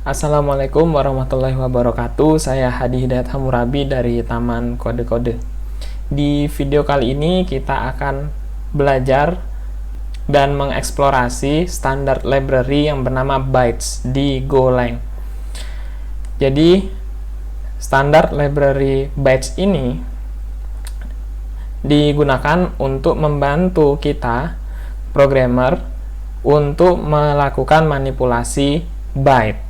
Assalamualaikum warahmatullahi wabarakatuh. Saya Hadi Hidayat Hammurabi dari Taman Kode-Kode. Di video kali ini kita akan belajar dan mengeksplorasi standar library yang bernama Bytes di Golang. Jadi, standar library Bytes ini digunakan untuk membantu kita, programmer, untuk melakukan manipulasi byte.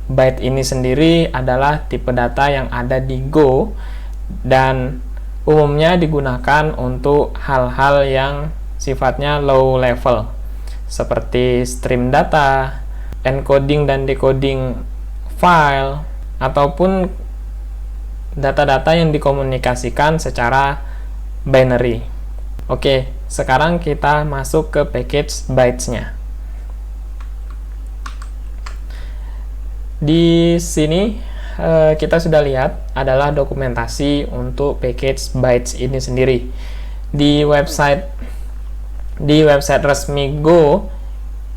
Byte ini sendiri adalah tipe data yang ada di Go dan umumnya digunakan untuk hal-hal yang sifatnya low level seperti stream data, encoding dan decoding file, ataupun data-data yang dikomunikasikan secara binary. Oke, sekarang kita masuk ke package bytes-nya. Di sini kita sudah lihat adalah dokumentasi untuk package bytes ini sendiri. Di website resmi Go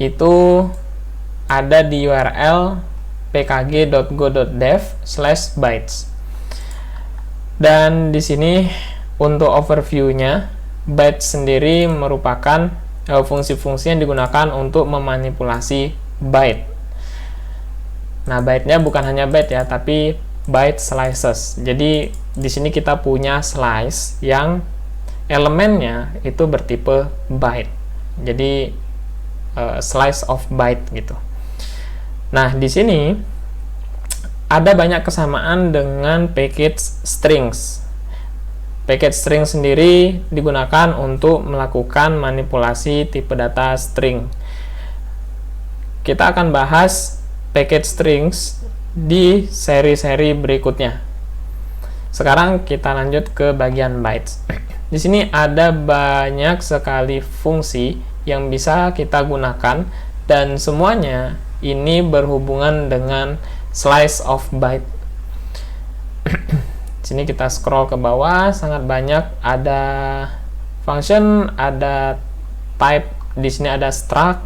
itu ada di URL pkg.go.dev/bytes. Dan di sini untuk overview-nya, bytes sendiri merupakan fungsi-fungsi yang digunakan untuk memanipulasi byte. Nah, byte-nya bukan hanya byte ya, tapi byte slices. Jadi di sini kita punya slice yang elemennya itu bertipe byte. Jadi slice of byte gitu. Nah, di sini ada banyak kesamaan dengan package strings. Package string sendiri digunakan untuk melakukan manipulasi tipe data string. Kita akan bahas package strings di seri-seri berikutnya. Sekarang kita lanjut ke bagian bytes. Di sini ada banyak sekali fungsi yang bisa kita gunakan dan semuanya ini berhubungan dengan slice of byte. Di sini kita scroll ke bawah, sangat banyak, ada function, ada type, di sini ada struct,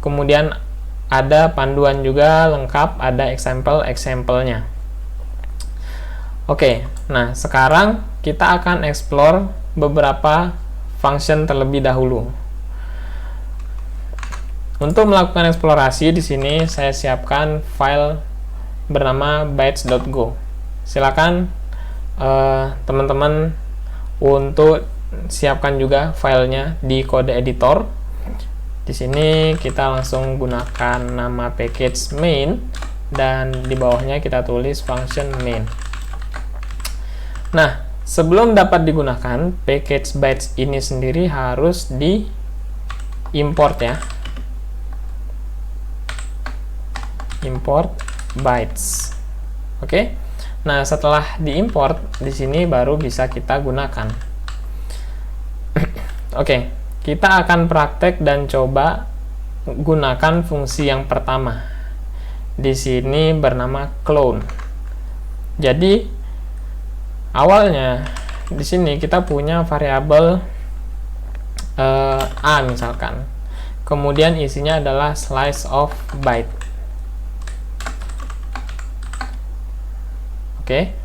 kemudian ada panduan juga lengkap, ada example-nya. Oke, nah sekarang kita akan explore beberapa function terlebih dahulu. Untuk melakukan eksplorasi, di sini saya siapkan file bernama bytes.go. Silakan teman-teman untuk siapkan juga filenya di kode editor. Di sini kita langsung gunakan nama package main dan di bawahnya kita tulis function main. Nah, sebelum dapat digunakan, package bytes ini sendiri harus di import ya. Import bytes. Oke. Nah, setelah diimport, di sini baru bisa kita gunakan. Oke. Kita akan praktek dan coba gunakan fungsi yang pertama. Di sini bernama clone. Jadi awalnya di sini kita punya variabel a misalkan. Kemudian isinya adalah slice of byte. Oke.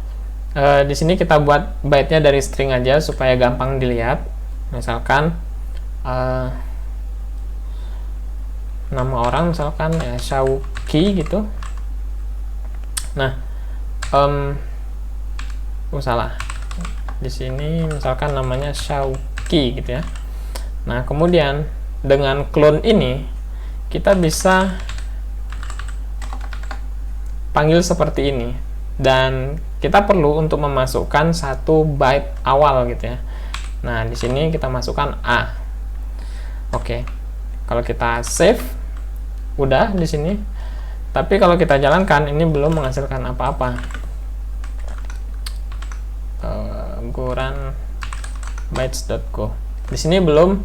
Di sini kita buat byte-nya dari string aja supaya gampang dilihat. Misalkan nama orang misalkan ya Shauki gitu. Nah, salah. Di sini misalkan namanya Shauki gitu ya. Nah, kemudian dengan clone ini kita bisa panggil seperti ini dan kita perlu untuk memasukkan satu byte awal gitu ya. Nah, di sini kita masukkan A. Oke, kalau kita save, udah di sini. Tapi kalau kita jalankan, ini belum menghasilkan apa-apa. Run bytes.go. Di sini belum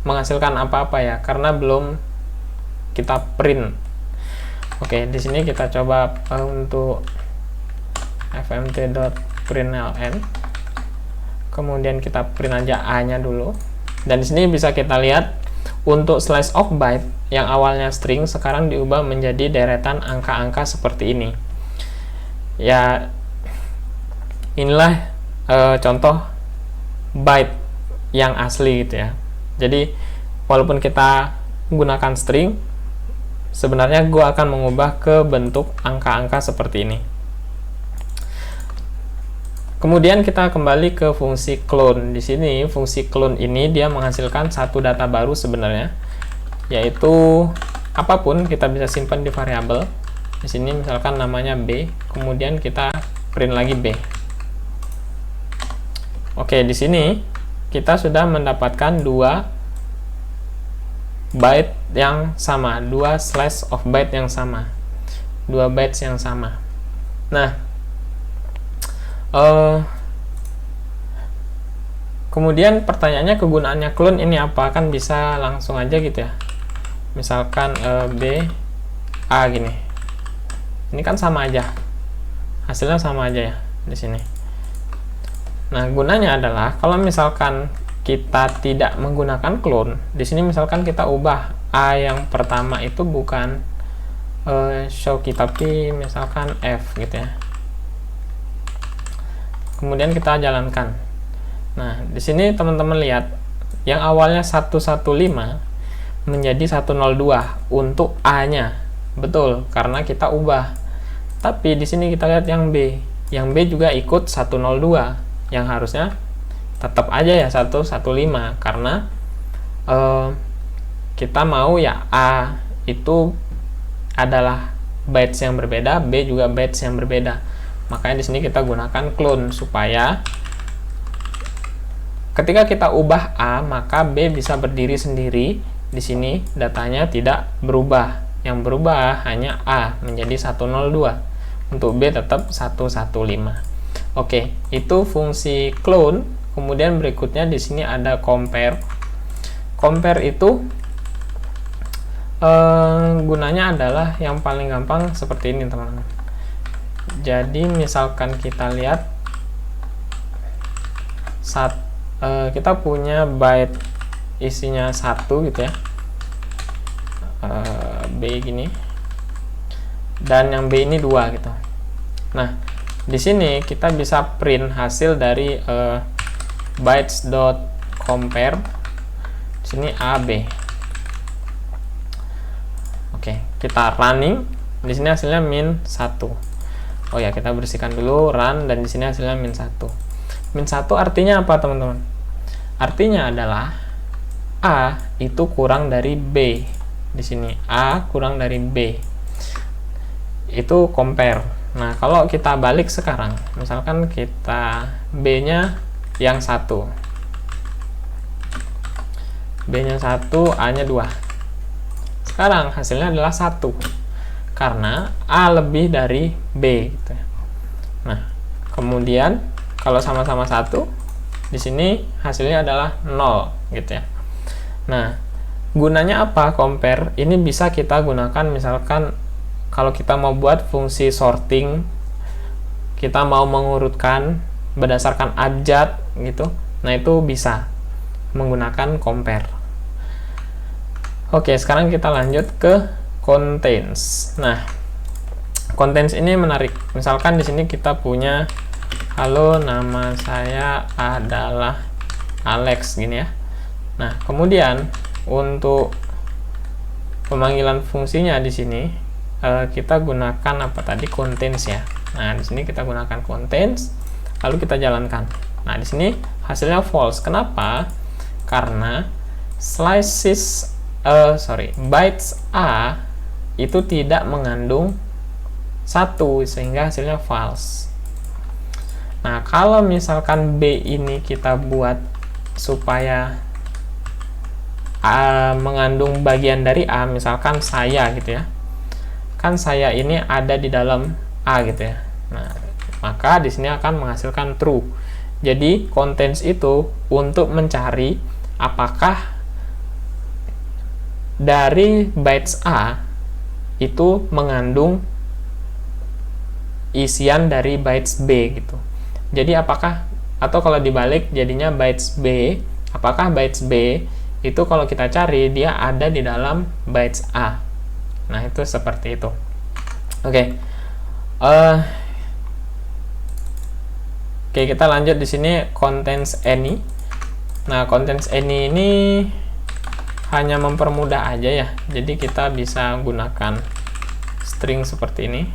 menghasilkan apa-apa ya, karena belum kita print. Oke, di sini kita coba untuk fmt.println. Kemudian kita print aja A-nya dulu. Dan di sini bisa kita lihat untuk slice of byte yang awalnya string sekarang diubah menjadi deretan angka-angka seperti ini. Ya, inilah contoh byte yang asli gitu ya. Jadi walaupun kita menggunakan string, sebenarnya gue akan mengubah ke bentuk angka-angka seperti ini. Kemudian kita kembali ke fungsi clone. Di sini fungsi clone ini dia menghasilkan satu data baru sebenarnya, yaitu apapun kita bisa simpan di variabel. Di sini misalkan namanya B, kemudian kita print lagi B. Oke, di sini kita sudah mendapatkan 2 byte yang sama, 2 slice of byte yang sama, 2 bytes yang sama. Nah, kemudian pertanyaannya kegunaannya clone ini apa? Kan bisa langsung aja gitu ya. Misalkan B A gini. Ini kan sama aja. Hasilnya sama aja ya di sini. Nah, gunanya adalah kalau misalkan kita tidak menggunakan clone, di sini misalkan kita ubah A yang pertama itu bukan show key tapi misalkan F gitu ya. Kemudian kita jalankan. Nah, di sini teman-teman lihat yang awalnya 115 menjadi 102 untuk A-nya. Betul, karena kita ubah. Tapi di sini kita lihat yang B. Yang B juga ikut 102, yang harusnya tetap aja ya 115 karena kita mau ya A itu adalah bytes yang berbeda, B juga bytes yang berbeda. Makanya di sini kita gunakan clone supaya ketika kita ubah A, maka B bisa berdiri sendiri. Di sini datanya tidak berubah. Yang berubah hanya A menjadi 102. Untuk B tetap 115. Oke, itu fungsi clone. Kemudian berikutnya di sini ada compare. Compare itu gunanya adalah yang paling gampang seperti ini, teman-teman. Jadi misalkan kita lihat kita punya byte isinya 1 gitu ya, B gini, dan yang B ini 2 gitu. Nah, di sini kita bisa print hasil dari bytes.compare. Di sini A B. Oke, kita running. Di sini hasilnya min 1. Oh ya, kita bersihkan dulu, run, dan di sini hasilnya min 1. Min 1 artinya apa, teman-teman? Artinya adalah A itu kurang dari B. Di sini A kurang dari B. Itu compare. Nah, kalau kita balik sekarang, misalkan kita B-nya yang 1. B-nya 1, A-nya 2. Sekarang hasilnya adalah 1. Karena A lebih dari B gitu ya. Nah, kemudian kalau sama-sama 1, di sini hasilnya adalah 0 gitu ya. Nah, gunanya apa compare? Ini bisa kita gunakan misalkan kalau kita mau buat fungsi sorting, kita mau mengurutkan berdasarkan abjad gitu. Nah, itu bisa menggunakan compare. Oke, sekarang kita lanjut ke contains. Nah, contains ini menarik. Misalkan di sini kita punya halo, nama saya adalah Alex gini ya. Nah, kemudian untuk pemanggilan fungsinya di sini kita gunakan apa tadi, contains ya. Nah, di sini kita gunakan contains, lalu kita jalankan. Nah, di sini hasilnya false. Kenapa? Karena bytes A itu tidak mengandung 1 sehingga hasilnya false. Nah, kalau misalkan B ini kita buat supaya A mengandung bagian dari A, misalkan saya gitu ya. Kan saya ini ada di dalam A gitu ya. Nah, maka di sini akan menghasilkan true. Jadi contains itu untuk mencari apakah dari bytes A itu mengandung isian dari bytes B gitu. Jadi apakah, atau kalau dibalik jadinya bytes B, apakah bytes B itu kalau kita cari dia ada di dalam bytes A. Nah, itu seperti itu. Oke. Oke, kita lanjut di sini contains any. Nah, contains any ini hanya mempermudah aja ya. Jadi kita bisa gunakan string seperti ini.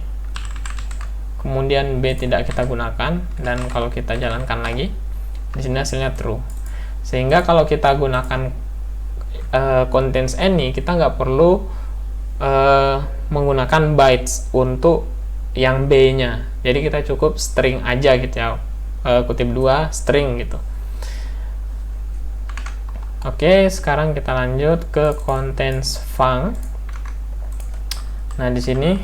Kemudian B tidak kita gunakan, dan kalau kita jalankan lagi, di sini hasilnya true. Sehingga kalau kita gunakan contains any, kita nggak perlu menggunakan bytes untuk yang B-nya. Jadi kita cukup string aja gitu ya. Kutip 2 string gitu. Oke, sekarang kita lanjut ke contains func. Nah, di sini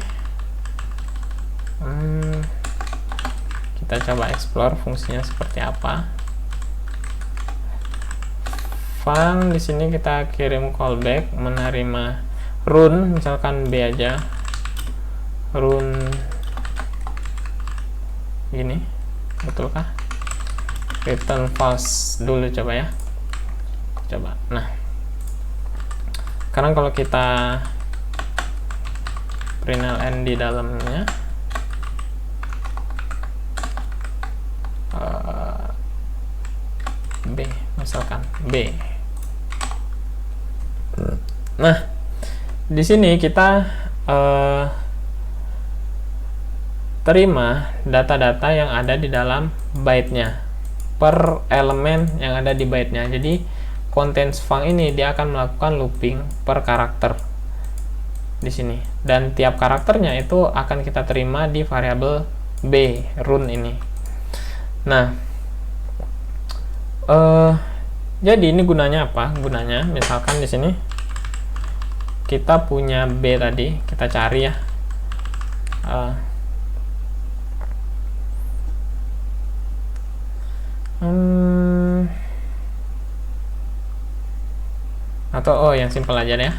kita coba explore fungsinya seperti apa. Func di sini kita kirim callback menerima run, misalkan B aja, run gini, betulkah? Return false dulu coba ya. Coba. Nah, sekarang kalau kita print ln di dalamnya, B, misalkan B. Nah, di sini kita terima data-data yang ada di dalam byte-nya per elemen yang ada di byte-nya. Jadi contains func ini dia akan melakukan looping per karakter di sini, dan tiap karakternya itu akan kita terima di variabel B, run ini. Nah, jadi ini gunanya apa? Gunanya misalkan di sini kita punya B tadi, kita cari ya. Atau yang simple aja deh ya.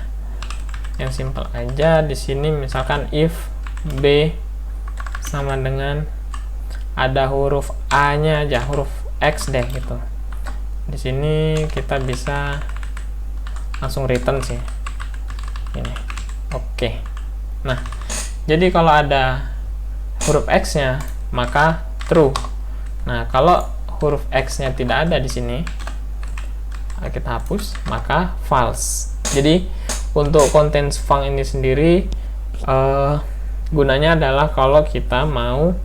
Yang simple aja di sini misalkan if B sama dengan ada huruf A-nya aja, huruf X deh gitu. Di sini kita bisa langsung return sih. Ini. Oke. Nah, jadi kalau ada huruf X-nya maka true. Nah, kalau huruf X-nya tidak ada di sini, kita hapus, maka false. Jadi untuk contains func ini sendiri gunanya adalah kalau kita mau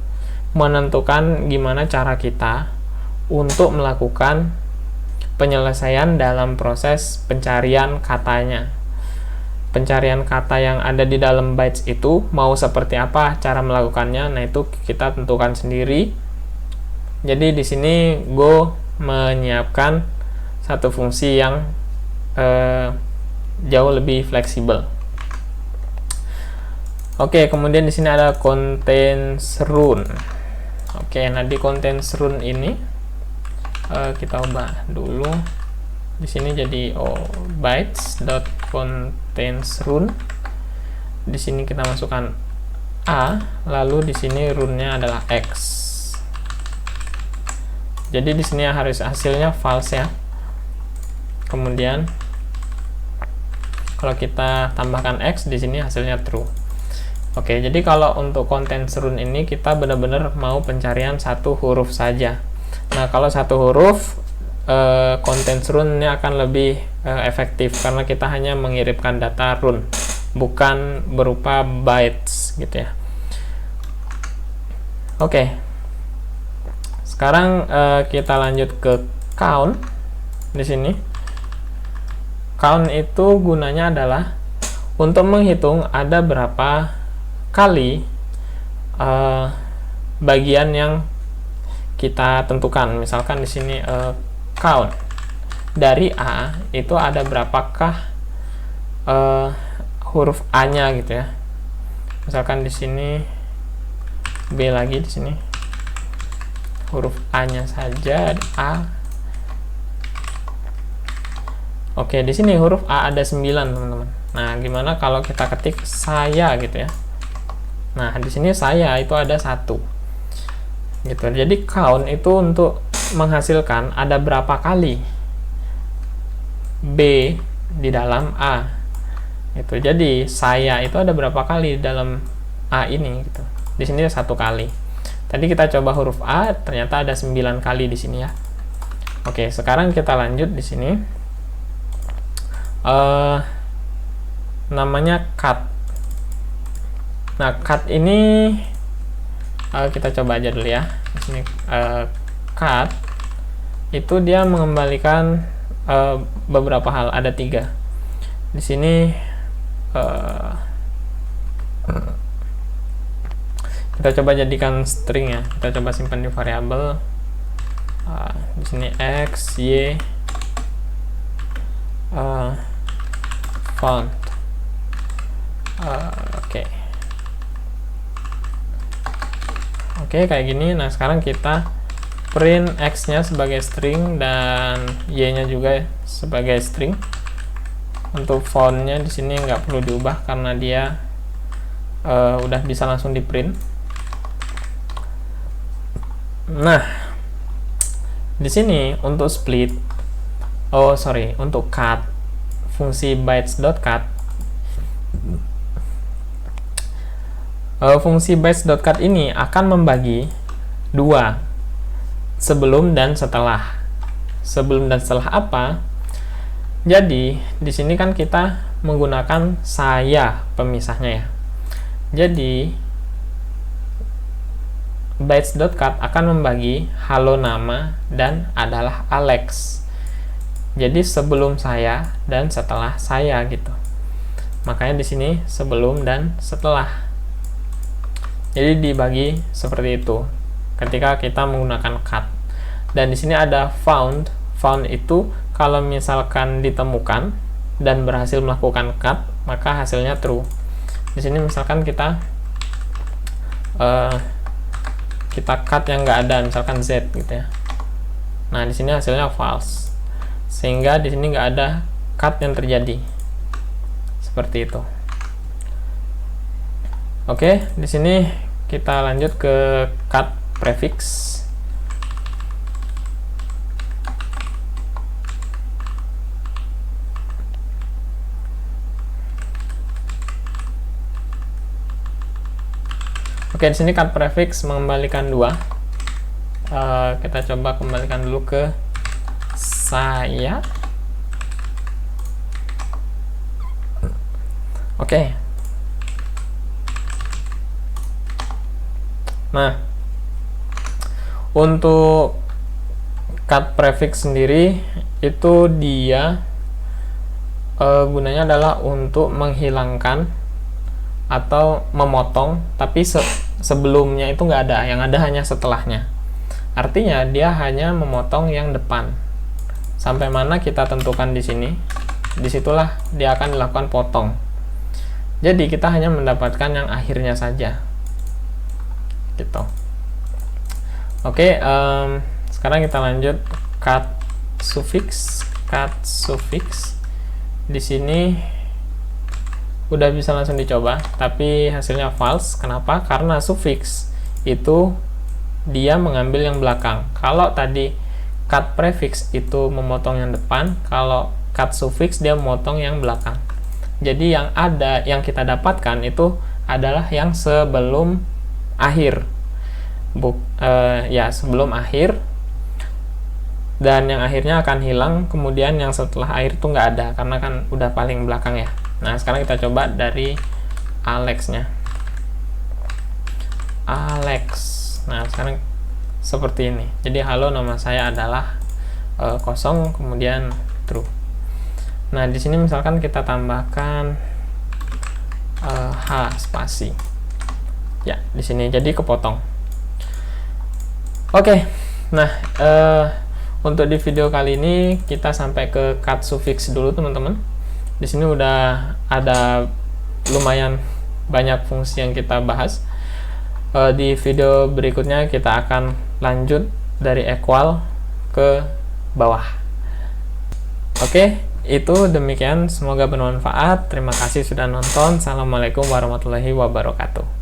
menentukan gimana cara kita untuk melakukan penyelesaian dalam proses pencarian katanya. Pencarian kata yang ada di dalam bytes itu mau seperti apa cara melakukannya. Nah, itu kita tentukan sendiri. Jadi di sini Go menyiapkan satu fungsi yang jauh lebih fleksibel. Oke, kemudian di sini ada contains run. Oke, nah di contains run ini kita ubah dulu. Di sini jadi bytes.contains run. Di sini kita masukkan A, lalu di sini runnya adalah X. Jadi di sini harus hasilnya false ya. Kemudian kalau kita tambahkan X, di sini hasilnya true. Oke, jadi kalau untuk contains run ini kita benar-benar mau pencarian satu huruf saja. Nah, kalau satu huruf contains run ini akan lebih efektif karena kita hanya mengirimkan data run, bukan berupa bytes gitu ya. Oke. Sekarang kita lanjut ke count. Di sini count itu gunanya adalah untuk menghitung ada berapa kali bagian yang kita tentukan. Misalkan di sini count dari A itu ada berapakah huruf A-nya gitu ya. Misalkan di sini B lagi, di sini huruf A-nya saja A. Oke, di sini huruf A ada 9, teman-teman. Nah, gimana kalau kita ketik saya gitu ya. Nah, di sini saya itu ada 1. Gitu. Jadi count itu untuk menghasilkan ada berapa kali B di dalam A. Itu jadi saya itu ada berapa kali di dalam A ini gitu. Di sini 1 kali. Tadi kita coba huruf A, ternyata ada 9 kali di sini ya. Oke, sekarang kita lanjut di sini. Namanya cut. Nah, cut ini kita coba aja dulu ya. Di sini cut itu dia mengembalikan beberapa hal, ada 3. Di sini kita coba jadikan string ya. Kita coba simpan di variabel. Di sini x, y, font. Oke, kayak gini. Nah, sekarang kita print x-nya sebagai string dan y-nya juga sebagai string. Untuk fontnya di sini nggak perlu diubah karena dia udah bisa langsung di print. Nah, di sini untuk split, untuk cut, fungsi bytes.cut, fungsi bytes.cut ini akan membagi 2, sebelum dan setelah. Sebelum dan setelah apa? Jadi di sini kan kita menggunakan saya pemisahnya ya. Jadi bytes.cut akan membagi halo nama dan adalah Alex. Jadi sebelum saya dan setelah saya gitu. Makanya di sini sebelum dan setelah. Jadi dibagi seperti itu ketika kita menggunakan cut. Dan di sini ada found. Found itu kalau misalkan ditemukan dan berhasil melakukan cut, maka hasilnya true. Di sini misalkan kita cut yang nggak ada, misalkan z gitu ya. Nah, di sini hasilnya false. Sehingga di sini nggak ada cut yang terjadi. Seperti itu. Oke, di sini kita lanjut ke cut prefix. Oke, di sini cut prefix mengembalikan 2. Kita coba kembalikan dulu ke saya. Oke. Nah, untuk cut prefix sendiri itu dia gunanya adalah untuk menghilangkan atau memotong, tapi sebelumnya itu nggak ada, yang ada hanya setelahnya. Artinya dia hanya memotong yang depan. Sampai mana kita tentukan di sini, disitulah dia akan dilakukan potong. Jadi kita hanya mendapatkan yang akhirnya saja. Gitu. Oke, sekarang kita lanjut cut suffix. Cut suffix di sini udah bisa langsung dicoba, tapi hasilnya false. Kenapa? Karena suffix itu dia mengambil yang belakang. Kalau tadi cut prefix itu memotong yang depan, kalau cut suffix dia memotong yang belakang. Jadi yang ada, yang kita dapatkan itu adalah yang sebelum akhir. Sebelum akhir, dan yang akhirnya akan hilang, kemudian yang setelah akhir itu nggak ada karena kan udah paling belakang ya. Nah, sekarang kita coba dari Alex-nya. Alex. Nah, sekarang seperti ini. Jadi halo, nama saya adalah kosong, kemudian true. Nah, di sini misalkan kita tambahkan H spasi. Ya, di sini jadi kepotong. Oke. Nah, untuk di video kali ini kita sampai ke cut suffix dulu, teman-teman. Di sini udah ada lumayan banyak fungsi yang kita bahas. Di video berikutnya kita akan lanjut dari equal ke bawah. Oke, itu demikian. Semoga bermanfaat. Terima kasih sudah nonton. Assalamualaikum warahmatullahi wabarakatuh.